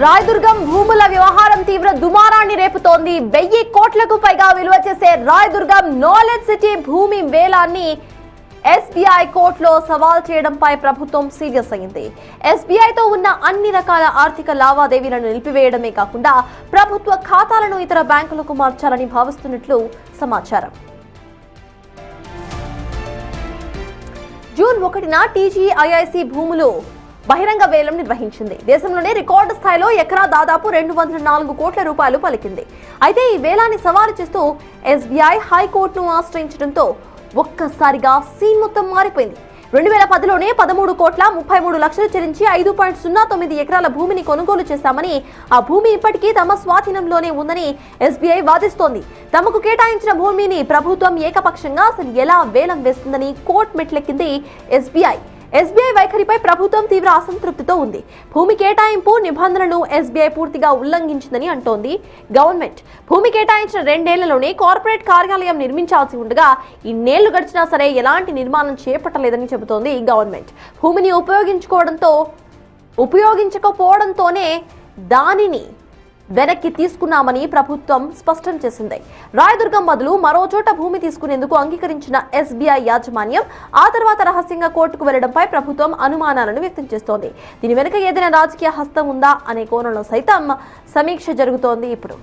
రాయదుర్గం భూముల వ్యవహారం తీవ్ర దుమారాన్ని రేపుతోంది. 1000 కోట్లకు పైగా విలువ చేసే రాయదుర్గం నాలెడ్జ్ సిటీ భూమి వేలాన్ని ఎస్బీఐ కోర్టులో సవాల్ చేయడంపై ప్రభుత్వం సీరియస్ అయింది. ఎస్బీఐతో ఉన్న అన్ని రకాల ఆర్థిక లావాదేవీలను నిలిపివేయడమే కాకుండా ప్రభుత్వ ఖాతాలను ఇతర బ్యాంకులకు మార్చాలని భావిస్తున్నట్లు సమాచారం. జూన్ 1న టీజీఐఐసి భూములు బహిరంగ వేలం నిర్వహించింది. దేశంలోనే రికార్డు స్థాయిలో ఎకరా దాదాపు 204 కోట్ల రూపాయలు పలికింది. అయితే ఈ వేలాన్ని సవాలు చేస్తూ ఎస్బీఐ హైకోర్టును ఆశ్రయించడంతో ఒక్కసారిగా సీన్ మొత్తం మారిపోయింది. 2010లోనే 13 కోట్ల 33 లక్షలు చెల్లించి 5.09 ఎకరాల భూమిని కొనుగోలు చేశామని, ఆ భూమి ఇప్పటికీ తమ స్వాధీనంలోనే ఉందని ఎస్బీఐ వాదిస్తోంది. తమకు కేటాయించిన భూమిని ప్రభుత్వం ఏకపక్షంగా అసలు ఎలా వేలం వేస్తుందని కోర్టు మెట్లెక్కింది ఎస్బీఐ. ఎస్బీఐ వైఖరిపై ప్రభుత్వం తీవ్ర అసంతృప్తితో ఉంది. భూమి కేటాయింపు నిబంధనలను ఎస్బీఐ పూర్తిగా ఉల్లంఘించిందని అంటోంది గవర్నమెంట్. భూమి కేటాయించిన 2 ఏళ్లలోనే కార్పొరేట్ కార్యాలయం నిర్మించాల్సి ఉండగా ఇన్నేళ్లు గడిచినా సరే ఎలాంటి నిర్మాణం చేపట్టలేదని చెబుతోంది గవర్నమెంట్. భూమిని ఉపయోగించకపోవడంతోనే దానిని వెనక్కి తీసుకున్నామని ప్రభుత్వం స్పష్టం చేసింది. రాయదుర్గం బదులు మరో చోట భూమి తీసుకునేందుకు అంగీకరించిన ఎస్బీఐ యాజమాన్యం ఆ తర్వాత రహస్యంగా కోర్టుకు వెళ్లడంపై ప్రభుత్వం అనుమానాలను వ్యక్తం చేస్తోంది. దీని వెనుక ఏదైనా రాజకీయ హస్తం ఉందా అనే కోణంలో సైతం సమీక్ష జరుగుతోంది ఇప్పుడు.